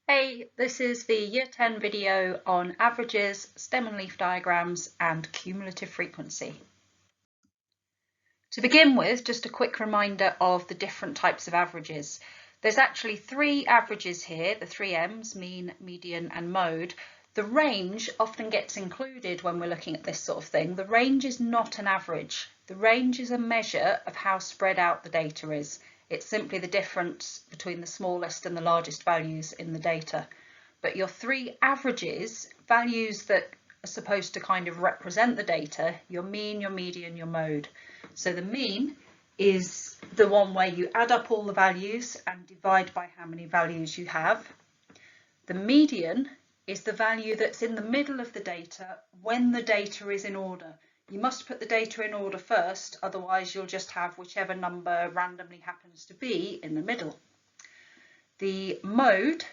Hey, this is the Year 10 video on averages, stem and leaf diagrams, and cumulative frequency. To begin with, just a quick reminder of the different types of averages. There's actually three averages here, the three M's, mean, median, and mode. The range often gets included when we're looking at this sort of thing. The range is not an average. The range is a measure of how spread out the data is. It's simply the difference between the smallest and the largest values in the data. But your three averages, values that are supposed to kind of represent the data, your mean, your median, your mode. So the mean is the one where you add up all the values and divide by how many values you have. The median is the value that's in the middle of the data when the data is in order. You must put the data in order first, otherwise you'll just have whichever number randomly happens to be in the middle. The mode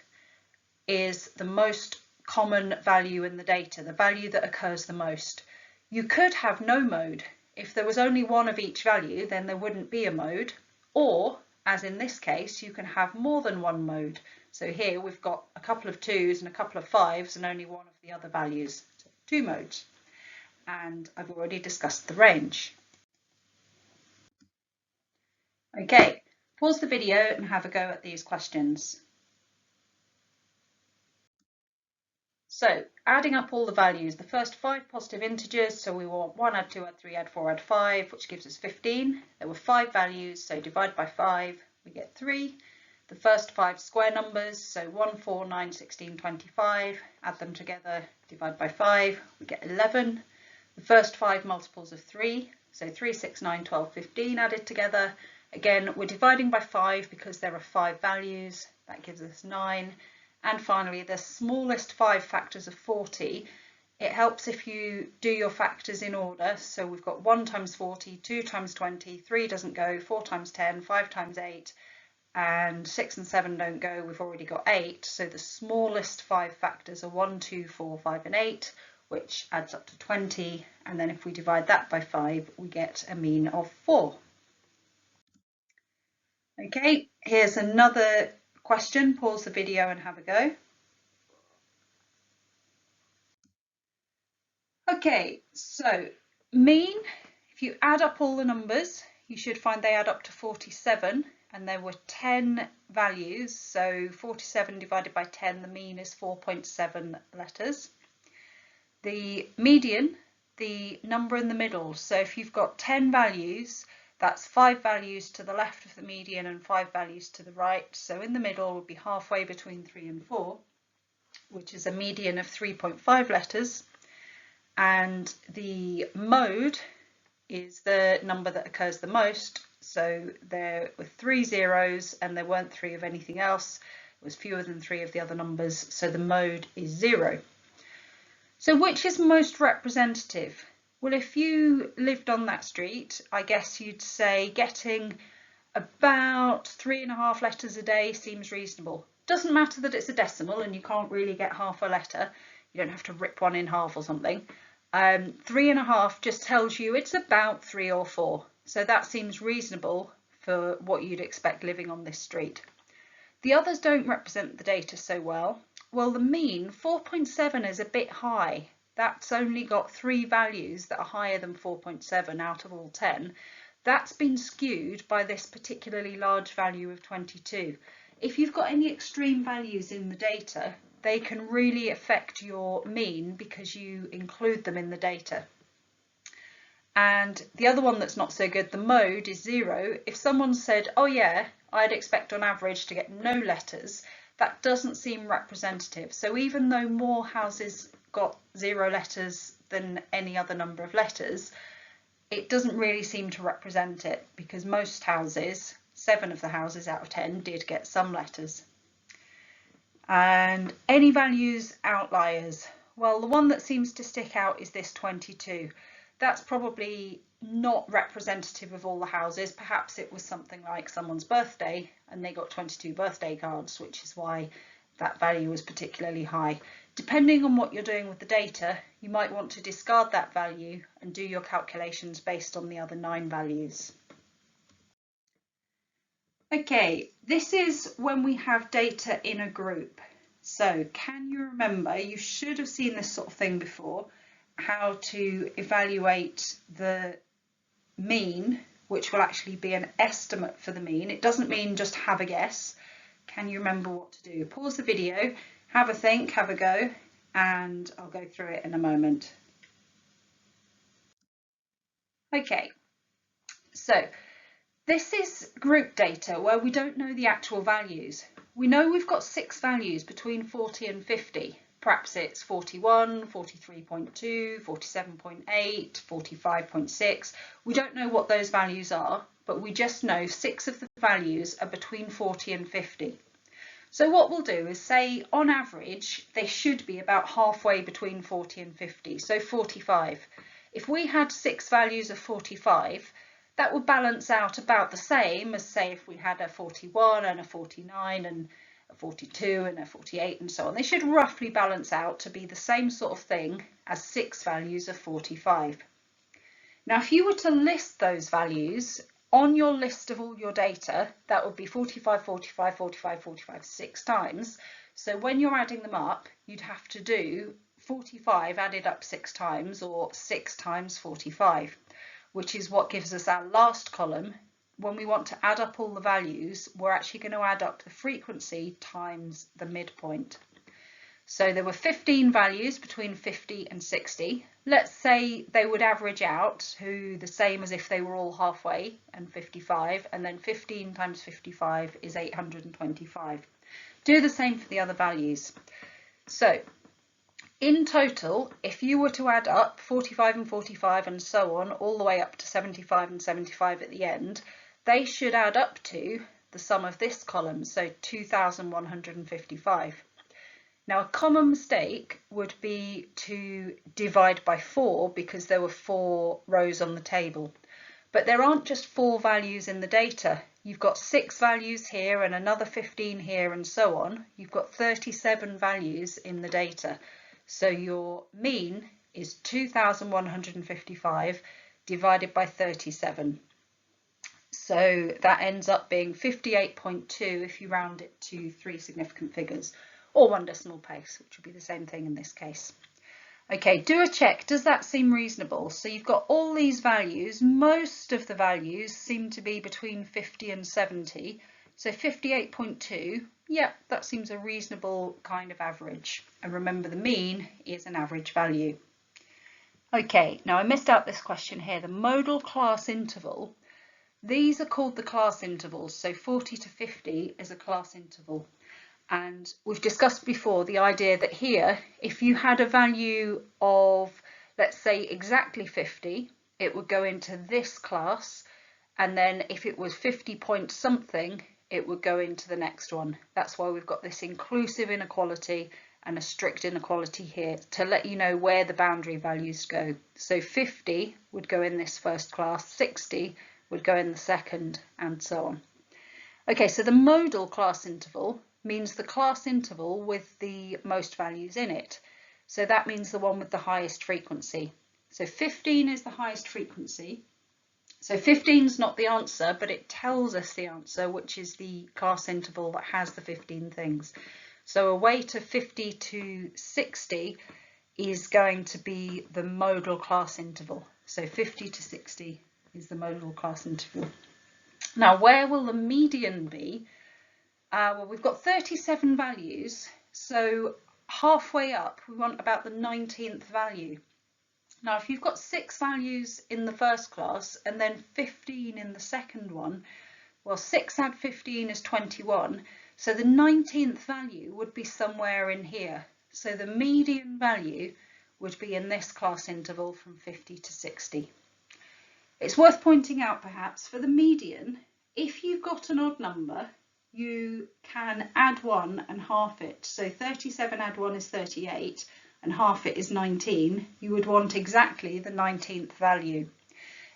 is the most common value in the data, the value that occurs the most. You could have no mode. If there was only one of each value, then there wouldn't be a mode. Or, as in this case, you can have more than one mode. So here we've got a couple of 2's and a couple of 5's and only one of the other values. So 2 modes. And I've already discussed the range. Okay, pause the video and have a go at these questions. So, adding up all the values, the first 5 positive integers, so we want 1, add 2, add 3, add 4, add 5, which gives us 15. There were 5 values, so divide by 5, we get 3. The first 5 square numbers, so 1, 4, 9, 16, 25, add them together, divide by 5, we get 11. The first 5 multiples of 3, so 3, 6, 9, 12, 15 added together. Again, we're dividing by 5 because there are 5 values, that gives us 9. And finally, the smallest 5 factors of 40. It helps if you do your factors in order. So we've got 1 times 40, 2 times 20, 3 doesn't go, 4 times 10, 5 times 8, and 6 and 7 don't go. We've already got 8. So the smallest 5 factors are 1, 2, 4, 5, and 8, which adds up to 20. And then if we divide that by 5, we get a mean of 4. Okay, here's another question. Pause the video and have a go. Okay, so mean, if you add up all the numbers, you should find they add up to 47, and there were 10 values, so 47 divided by 10, the mean is 4.7 letters. The median, the number in the middle, so if you've got 10 values, that's 5 values to the left of the median and 5 values to the right, so in the middle would be halfway between 3 and 4, which is a median of 3.5 letters. And the mode is the number that occurs the most. So there were 3 zeros and there weren't 3 of anything else. It was fewer than 3 of the other numbers. So the mode is 0. So which is most representative? Well, if you lived on that street, I guess you'd say getting about 3.5 letters a day seems reasonable. Doesn't matter that it's a decimal and you can't really get half a letter. You don't have to rip one in half or something. 3.5 just tells you it's about 3 or 4. So that seems reasonable for what you'd expect living on this street. The others don't represent the data so well. Well, the mean, 4.7 is a bit high. That's only got 3 values that are higher than 4.7 out of all 10. That's been skewed by this particularly large value of 22. If you've got any extreme values in the data, they can really affect your mean because you include them in the data. And the other one that's not so good, the mode, is 0. If someone said, oh yeah, I'd expect on average to get no letters, that doesn't seem representative. So even though more houses got 0 letters than any other number of letters, it doesn't really seem to represent it because most houses, 7 of the houses out of 10, did get some letters. And any values outliers? Well, the one that seems to stick out is this 22. That's probably not representative of all the houses. Perhaps it was something like someone's birthday and they got 22 birthday cards, which is why that value was particularly high. Depending on what you're doing with the data, you might want to discard that value and do your calculations based on the other 9 values. Okay, this is when we have data in a group. So can you remember, you should have seen this sort of thing before, how to evaluate the mean, which will actually be an estimate for the mean. It doesn't mean just have a guess. Can you remember what to do? Pause the video, have a think, have a go, and I'll go through it in a moment. Okay, so this is group data where we don't know the actual values. We know we've got 6 values between 40 and 50. Perhaps it's 41, 43.2, 47.8, 45.6. We don't know what those values are, but we just know 6 of the values are between 40 and 50. So what we'll do is say on average they should be about halfway between 40 and 50, so 45. If we had 6 values of 45, that would balance out about the same as, say, if we had a 41 and a 49 and a 42 and a 48 and so on. They should roughly balance out to be the same sort of thing as 6 values of 45. Now, if you were to list those values on your list of all your data, that would be 45, 45, 45, 45, 6 times. So when you're adding them up, you'd have to do 45 added up 6 times, or 6 times 45. Which is what gives us our last column. When we want to add up all the values, we're actually going to add up the frequency times the midpoint. So there were 15 values between 50 and 60. Let's say they would average out to the same as if they were all halfway, and 55, and then 15 times 55 is 825. Do the same for the other values. So in total, if you were to add up 45 and 45 and so on, all the way up to 75 and 75 at the end, they should add up to the sum of this column, so 2,155. Now, a common mistake would be to divide by 4 because there were 4 rows on the table. But there aren't just 4 values in the data. You've got 6 values here and another 15 here and so on. You've got 37 values in the data. So your mean is 2,155 divided by 37. So that ends up being 58.2 if you round it to 3 significant figures, or 1 decimal place, which would be the same thing in this case. Okay, do a check. Does that seem reasonable? So you've got all these values. Most of the values seem to be between 50 and 70. So 58.2, yeah, that seems a reasonable kind of average. And remember, the mean is an average value. Okay, now I missed out this question here, the modal class interval. These are called the class intervals. So 40 to 50 is a class interval. And we've discussed before the idea that here, if you had a value of, let's say, exactly 50, it would go into this class. And then if it was 50 point something, it would go into the next one. That's why we've got this inclusive inequality and a strict inequality here to let you know where the boundary values go. So 50 would go in this first class, 60 would go in the second, and so on. Okay, so the modal class interval means the class interval with the most values in it. So that means the one with the highest frequency. So 15 is the highest frequency. So 15 is not the answer, but it tells us the answer, which is the class interval that has the 15 things. So a weight of 50 to 60 is going to be the modal class interval. So 50 to 60 is the modal class interval. Now, where will the median be? Well, we've got 37 values, so halfway up we want about the 19th value. Now, if you've got 6 values in the first class and then 15 in the second one, well, 6 add 15 is 21, so the 19th value would be somewhere in here. So the median value would be in this class interval from 50 to 60. It's worth pointing out, perhaps, for the median, if you've got an odd number, you can add 1 and half it. So 37 add 1 is 38. And half it is 19, you would want exactly the 19th value.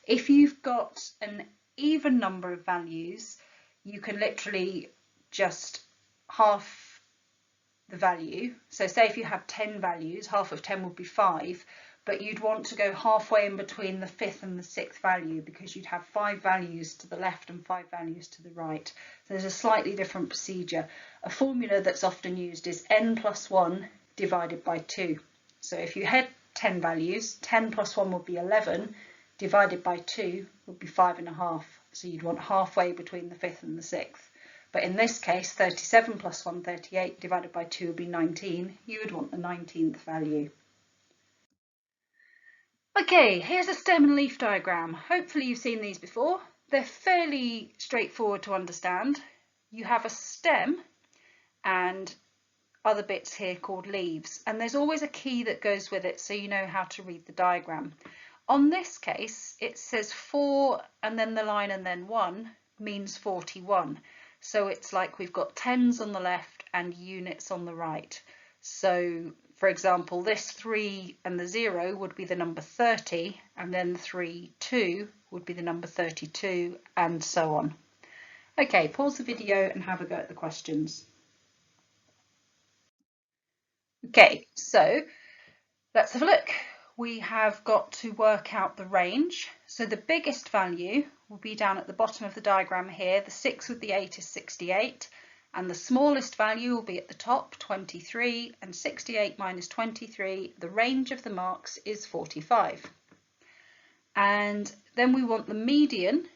If you've got an even number of values, you can literally just half the value. So say if you have 10 values, half of 10 would be 5, but you'd want to go halfway in between the 5th and the 6th value because you'd have 5 values to the left and 5 values to the right. So there's a slightly different procedure. A formula that's often used is n plus 1 divided by 2. So if you had 10 values, 10 plus 1 would be 11, divided by 2 would be 5.5. So you'd want halfway between the 5th and the 6th. But in this case, 37 plus 1, 38, divided by 2 would be 19. You would want the 19th value. Okay, here's a stem and leaf diagram. Hopefully you've seen these before. They're fairly straightforward to understand. You have a stem and other bits here called leaves, and there's always a key that goes with it so you know how to read the diagram. On this case, it says 4 and then the line and then 1 means 41. So it's like we've got tens on the left and units on the right. So for example, this 3 and the 0 would be the number 30, and then the 3, 2 would be the number 32, and so on. Okay, pause the video and have a go at the questions. Okay, so let's have a look. We have got to work out the range. So the biggest value will be down at the bottom of the diagram here. The 6 with the 8 is 68. And the smallest value will be at the top, 23, and 68 minus 23, the range of the marks is 45. And then we want the median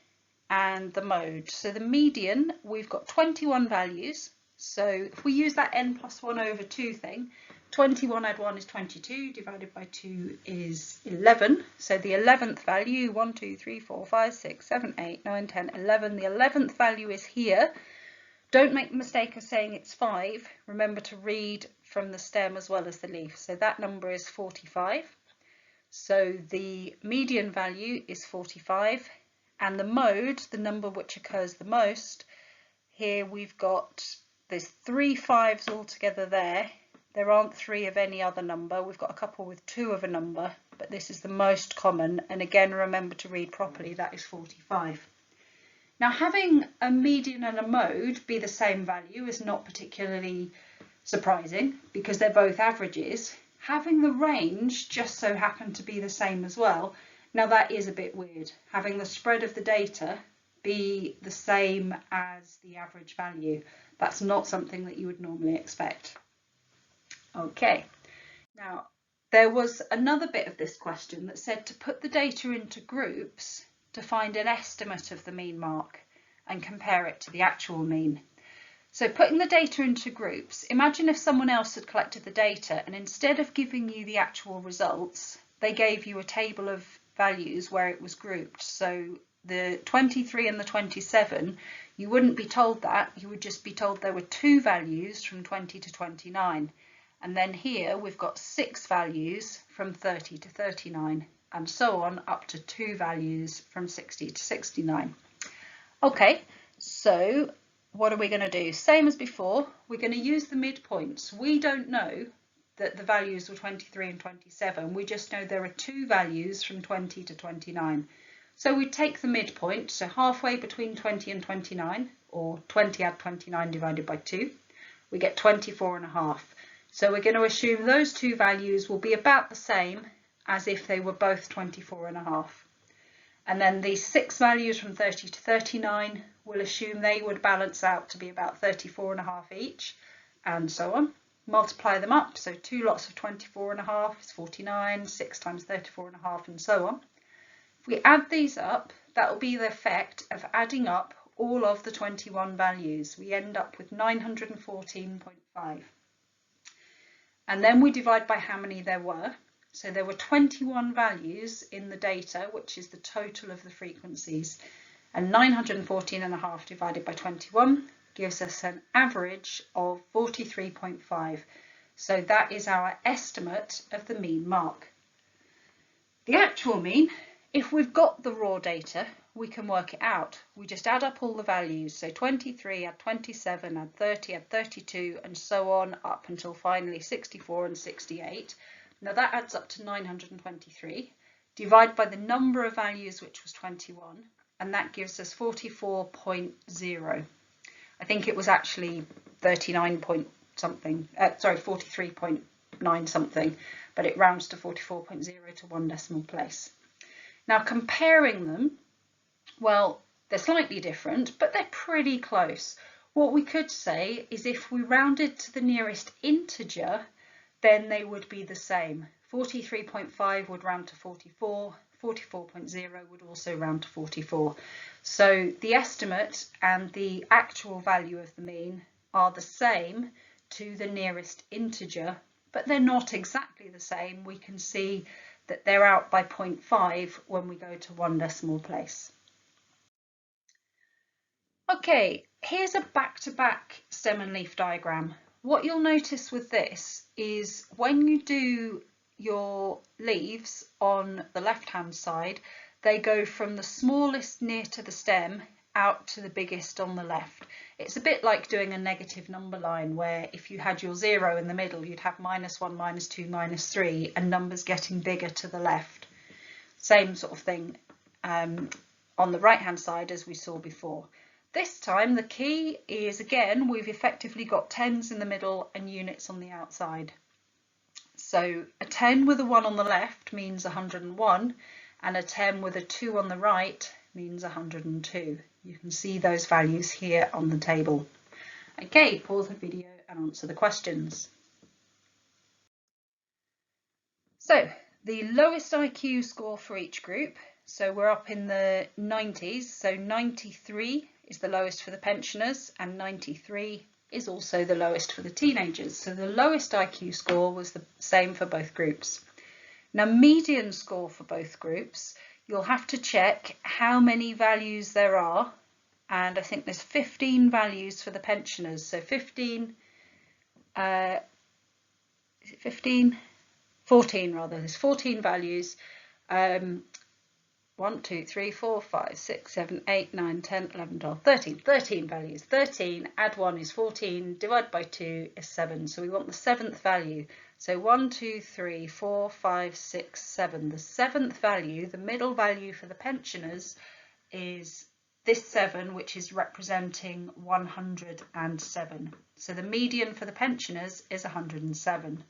and the mode. So the median, we've got 21 values. So if we use that n plus 1 over 2 thing, 21 add 1 is 22, divided by 2 is 11. So the 11th value, 1, 2, 3, 4, 5, 6, 7, 8, 9, 10, 11. The 11th value is here. Don't make the mistake of saying it's 5. Remember to read from the stem as well as the leaf. So that number is 45. So the median value is 45. And the mode, the number which occurs the most, here we've got, there's 3 5s altogether there. There aren't 3 of any other number. We've got a couple with 2 of a number, but this is the most common. And again, remember to read properly, that is 45. Now, having a median and a mode be the same value is not particularly surprising because they're both averages. Having the range just so happen to be the same as well. Now that is a bit weird, having the spread of the data be the same as the average value. That's not something that you would normally expect. Okay, now there was another bit of this question that said to put the data into groups to find an estimate of the mean mark and compare it to the actual mean. So putting the data into groups, imagine if someone else had collected the data and instead of giving you the actual results, they gave you a table of values where it was grouped. So the 23 and the 27, you wouldn't be told that, you would just be told there were 2 values from 20 to 29. And then here we've got 6 values from 30 to 39. And so on up to 2 values from 60 to 69. Okay, so what are we going to do? Same as before, we're going to use the midpoints. We don't know that the values were 23 and 27. We just know there are 2 values from 20 to 29. So we take the midpoint, so halfway between 20 and 29, or 20 add 29 divided by 2, we get 24.5. So we're going to assume those 2 values will be about the same as if they were both 24.5. And then these 6 values from 30 to 39, we'll assume they would balance out to be about 34.5 each, and so on. Multiply them up, so 2 lots of 24.5 is 49, 6 times 34.5, and so on. If we add these up, that will be the effect of adding up all of the 21 values. We end up with 914.5. And then we divide by how many there were. So there were 21 values in the data, which is the total of the frequencies. And 914.5 divided by 21 gives us an average of 43.5. So that is our estimate of the mean mark. The actual mean, if we've got the raw data, we can work it out. We just add up all the values. So 23, add 27, add 30, add 32, and so on up until finally 64 and 68. Now that adds up to 923. Divide by the number of values, which was 21, and that gives us 44.0. I think it was actually 39 point something, 43 point 9 something, but it rounds to 44.0 to 1 decimal place. Now comparing them, well, they're slightly different, but they're pretty close. What we could say is if we rounded to the nearest integer, then they would be the same. 43.5 would round to 44, 44.0 would also round to 44. So the estimate and the actual value of the mean are the same to the nearest integer, but they're not exactly the same. We can see that they're out by 0.5 when we go to 1 decimal place. Okay, here's a back-to-back stem and leaf diagram. What you'll notice with this is when you do your leaves on the left-hand side, they go from the smallest near to the stem out to the biggest on the left. It's a bit like doing a negative number line where if you had your 0 in the middle, you'd have -1, -2, -3, and numbers getting bigger to the left. Same sort of thing on the right-hand side as we saw before. This time the key is, again, we've effectively got tens in the middle and units on the outside. So a 10 with a 1 on the left means 101, and a 10 with a 2 on the right means 102. You can see those values here on the table. Okay, pause the video and answer the questions. So the lowest IQ score for each group, so we're up in the 90s, so 93 is the lowest for the pensioners and 93 is also the lowest for the teenagers. So the lowest IQ score was the same for both groups. Now median score for both groups, you'll have to check how many values there are, and I think there's 15 values for the pensioners. So 14 rather, there's 14 values. 1, 2, 3, 4, 5, 6, 7, 8, 9, 10, 11, 12, 13. 13 values. 13, add 1 is 14, divide by 2 is 7. So we want the 7th value. So 1, 2, 3, 4, 5, 6, 7. The 7th value, the middle value for the pensioners, is this 7, which is representing 107. So the median for the pensioners is 107.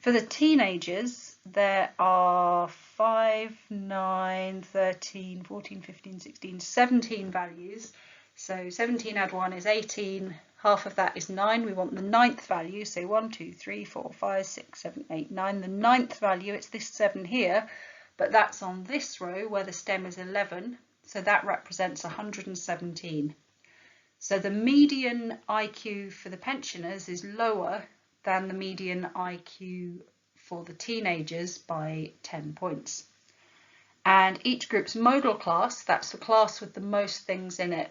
For the teenagers, there are 5, 9, 13, 14, 15, 16, 17 values. So 17 add 1 is 18, half of that is 9. We want the 9th value, so 1, 2, 3, 4, 5, 6, 7, 8, 9. The 9th value, it's this 7 here, but that's on this row where the stem is 11, so that represents 117. So the median IQ for the pensioners is lower than the median IQ for the teenagers by 10 points. And each group's modal class, that's the class with the most things in it.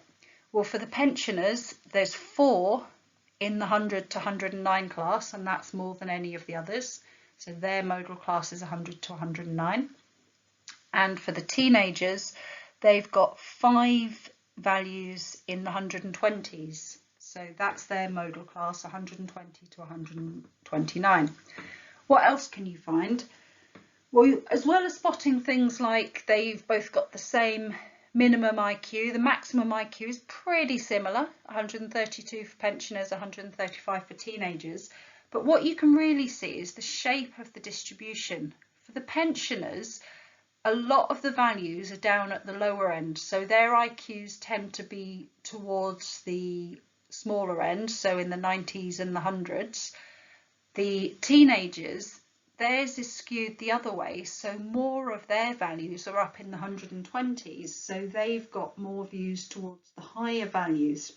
Well, for the pensioners, there's 4 in the 100 to 109 class, and that's more than any of the others. So their modal class is 100 to 109. And for the teenagers, they've got 5 values in the 120s. So that's their modal class, 120 to 129. What else can you find? Well, as well as spotting things like they've both got the same minimum IQ, the maximum IQ is pretty similar, 132 for pensioners, 135 for teenagers. But what you can really see is the shape of the distribution. For the pensioners, a lot of the values are down at the lower end, so their IQs tend to be towards the smaller end, so in the 90s and the 100s. The teenagers, theirs is skewed the other way, so more of their values are up in the 120s, so they've got more views towards the higher values.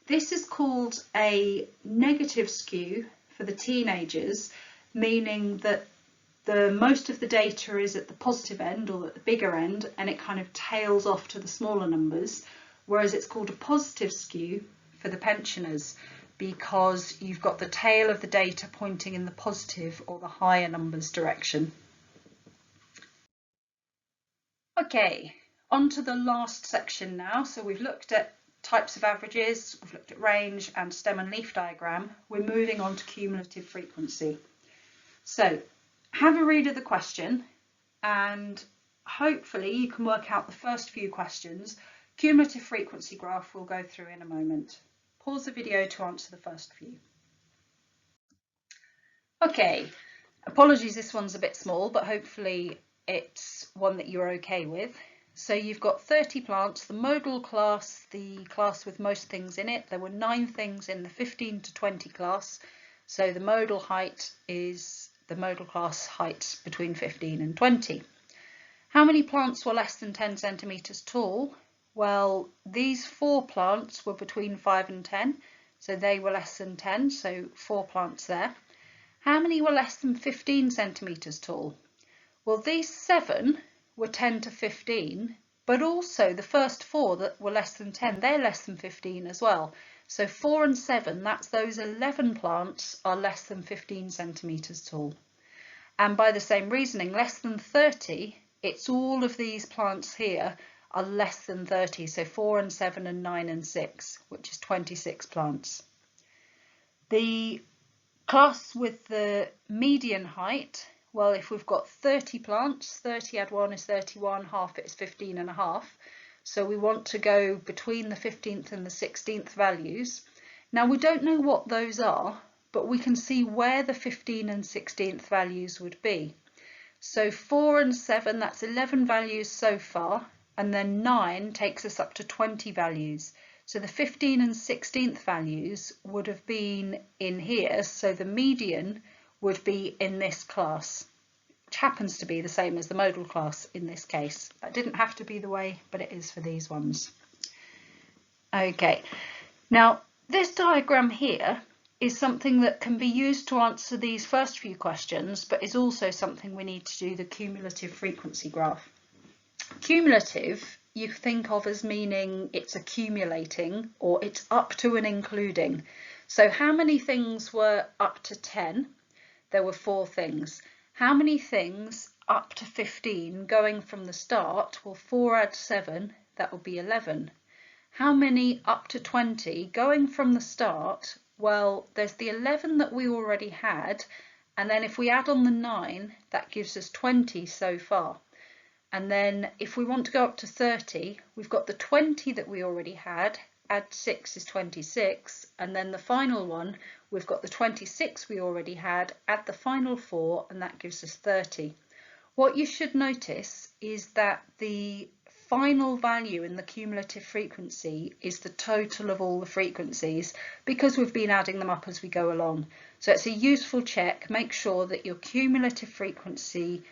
This is called a negative skew for the teenagers, meaning that the most of the data is at the positive end or at the bigger end, and it kind of tails off to the smaller numbers, whereas it's called a positive skew for the pensioners because you've got the tail of the data pointing in the positive or the higher numbers direction. Okay, on to the last section now. So we've looked at types of averages, we've looked at range and stem and leaf diagram. We're moving on to cumulative frequency. So have a read of the question and hopefully you can work out the first few questions. Cumulative frequency graph we'll go through in a moment. Pause the video to answer the first few. Okay, apologies, this one's a bit small, but hopefully it's one that you're okay with. So you've got 30 plants, the modal class, the class with most things in it. There were 9 things in the 15 to 20 class. So the modal height is the modal class height between 15 and 20. How many plants were less than 10 centimetres tall? Well, these 4 plants were between 5 and 10, so they were less than 10, so 4 plants there. How many were less than 15 centimetres tall? Well, these 7 were 10 to 15, but also the first 4 that were less than 10, they're less than 15 as well. So 4 and 7, that's those 11 plants are less than 15 centimetres tall. And by the same reasoning, less than 30, it's all of these plants here are less than 30, so 4 and 7 and 9 and 6, which is 26 plants. The class with the median height, well, if we've got 30 plants, 30 add 1 is 31, half it is 15 and a half. So we want to go between the 15th and the 16th values. Now we don't know what those are, but we can see where the 15 and 16th values would be. So 4 and 7, that's 11 values so far, and then 9 takes us up to 20 values. So the 15 and 16th values would have been in here, so the median would be in this class, which happens to be the same as the modal class in this case. That didn't have to be the way, but it is for these ones. Okay, now this diagram here is something that can be used to answer these first few questions, but is also something we need to do the cumulative frequency graph. Cumulative you think of as meaning it's accumulating or it's up to and including. So how many things were up to 10? There were 4 things. How many things up to 15 going from the start? Well, 4 add 7, that would be 11. How many up to 20 going from the start? Well, there's the 11 that we already had, and then if we add on the 9, that gives us 20 so far. And then if we want to go up to 30, we've got the 20 that we already had, add 6 is 26, and then the final one, we've got the 26 we already had, add the final 4, and that gives us 30. What you should notice is that the final value in the cumulative frequency is the total of all the frequencies, because we've been adding them up as we go along. So it's a useful check. Make sure that your cumulative frequency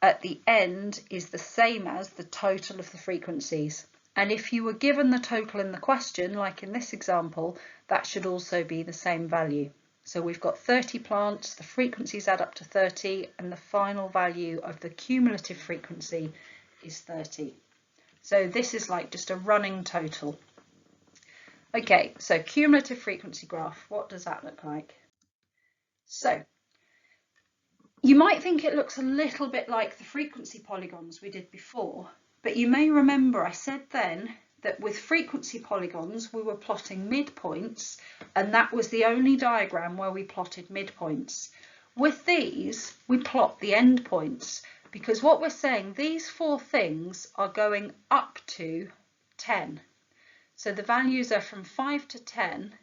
at the end is the same as the total of the frequencies. And if you were given the total in the question, like in this example, that should also be the same value. So we've got 30 plants, the frequencies add up to 30, and the final value of the cumulative frequency is 30. So this is like just a running total. Okay, so cumulative frequency graph, what does that look like? So you might think it looks a little bit like the frequency polygons we did before, but you may remember I said then that with frequency polygons we were plotting midpoints, and that was the only diagram where we plotted midpoints. With these we plot the endpoints, because what we're saying, these 4 things are going up to 10. So the values are from 5 to 10.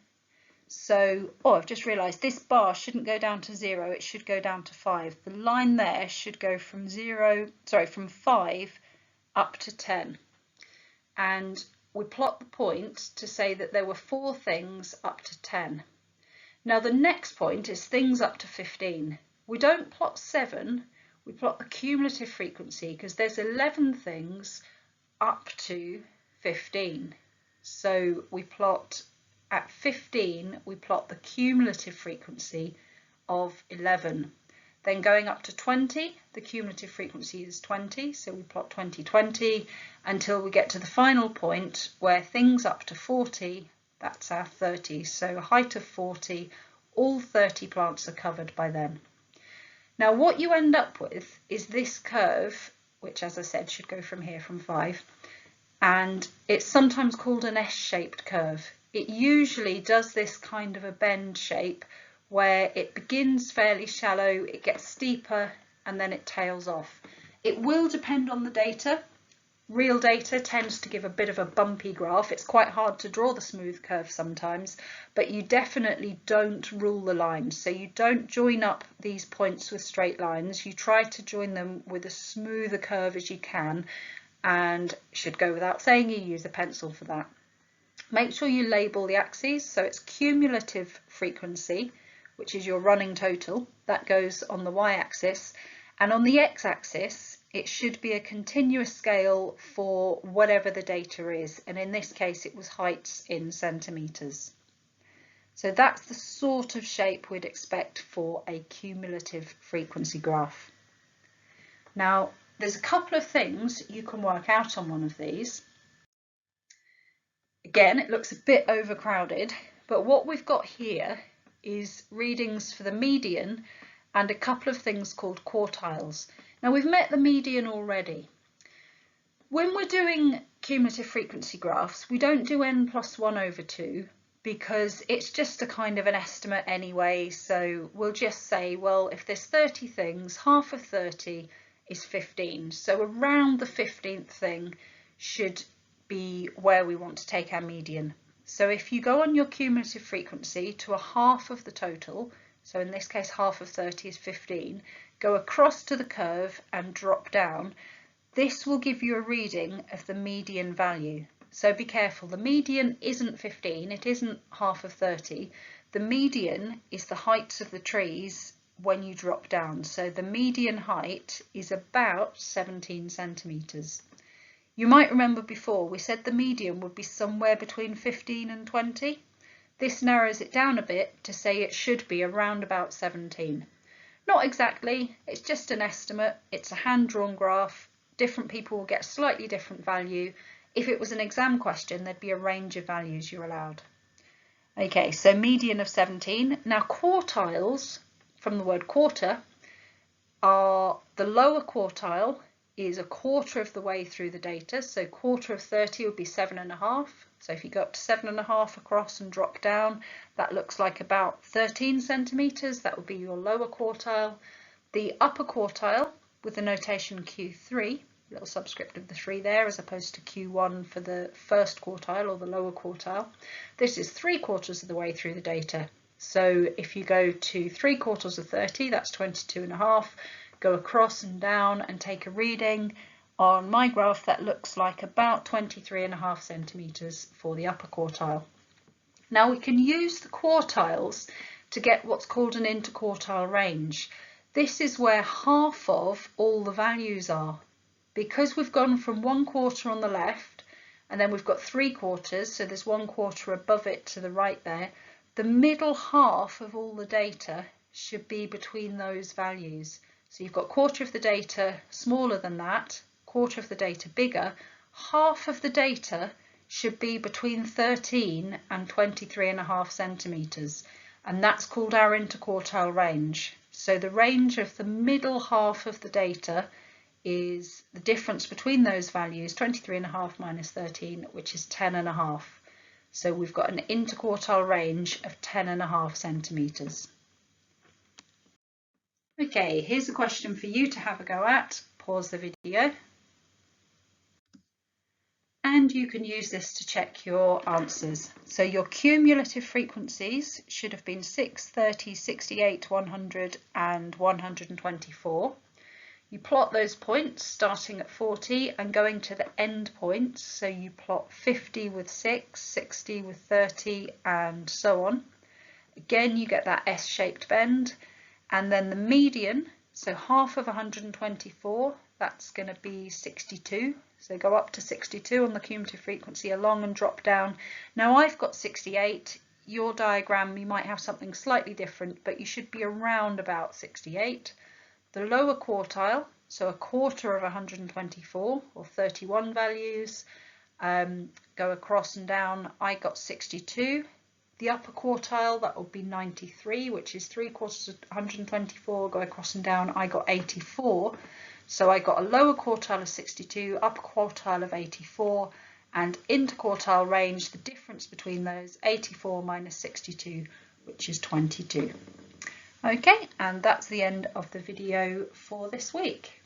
So, I've just realised this bar shouldn't go down to 0, it should go down to 5. The line there should go from 5 up to 10. And we plot the point to say that there were 4 things up to 10. Now the next point is things up to 15. We don't plot 7, we plot the cumulative frequency, because there's 11 things up to 15. So we plot at 15, we plot the cumulative frequency of 11. Then going up to 20, the cumulative frequency is 20, so we plot 20, 20, until we get to the final point where things up to 40, that's our 30. So a height of 40, all 30 plants are covered by then. Now what you end up with is this curve, which as I said should go from here from 5, and it's sometimes called an S-shaped curve. It usually does this kind of a bend shape where it begins fairly shallow, it gets steeper, and then it tails off. It will depend on the data. Real data tends to give a bit of a bumpy graph. It's quite hard to draw the smooth curve sometimes, but you definitely don't rule the lines. So you don't join up these points with straight lines. You try to join them with as smooth a curve as you can, and should go without saying you use a pencil for that. Make sure you label the axes. So it's cumulative frequency, which is your running total. That goes on the y-axis, and on the x-axis it should be a continuous scale for whatever the data is, and in this case it was heights in centimetres. So that's the sort of shape we'd expect for a cumulative frequency graph. Now there's a couple of things you can work out on one of these. Again, it looks a bit overcrowded, but what we've got here is readings for the median and a couple of things called quartiles. Now we've met the median already. When we're doing cumulative frequency graphs, we don't do n+1/2 because it's just a kind of an estimate anyway. So we'll just say, well, if there's 30 things, half of 30 is 15. So around the 15th thing should be where we want to take our median. So if you go on your cumulative frequency to a half of the total, so in this case half of 30 is 15, go across to the curve and drop down, this will give you a reading of the median value. So be careful, the median isn't 15, it isn't half of 30. The median is the heights of the trees when you drop down. So the median height is about 17 centimetres. You might remember before we said the median would be somewhere between 15 and 20. This narrows it down a bit to say it should be around about 17. Not exactly, it's just an estimate, it's a hand-drawn graph, different people will get a slightly different value. If it was an exam question, there'd be a range of values you're allowed. Okay, so median of 17. Now quartiles, from the word quarter, are the lower quartile is a quarter of the way through the data, so quarter of 30 would be 7.5. So if you go up to 7.5 across and drop down, that looks like about 13 centimetres. That would be your lower quartile. The upper quartile, with the notation Q3, little subscript of the 3 there, as opposed to Q1 for the first quartile or the lower quartile. This is 3/4 of the way through the data. So if you go to 3/4 of 30, that's 22.5. Go across and down and take a reading. On my graph, that looks like about 23.5 centimetres for the upper quartile. Now we can use the quartiles to get what's called an interquartile range. This is where half of all the values are. Because we've gone from 1/4 on the left and then we've got 3/4, so there's 1/4 above it to the right there, the middle half of all the data should be between those values. So you've got quarter of the data smaller than that, quarter of the data bigger, half of the data should be between 13 and 23.5 centimetres, and that's called our interquartile range. So the range of the middle half of the data is the difference between those values, 23.5 minus 13, which is 10.5. So we've got an interquartile range of 10.5 centimetres. Okay, here's a question for you to have a go at. Pause the video. And you can use this to check your answers. So your cumulative frequencies should have been 6, 30, 68, 100 and 124. You plot those points starting at 40 and going to the end points. So you plot 50 with 6, 60 with 30 and so on. Again, you get that S-shaped bend. And then the median, so half of 124, that's going to be 62. So go up to 62 on the cumulative frequency along and drop down. Now I've got 68. Your diagram, you might have something slightly different, but you should be around about 68. The lower quartile, so a quarter of 124 or 31 values, go across and down. I got 62. The upper quartile, that will be 93, which is 3/4 of 124, go across and down, I got 84. So I got a lower quartile of 62, upper quartile of 84, and interquartile range, the difference between those, 84 minus 62, which is 22. Okay, and that's the end of the video for this week.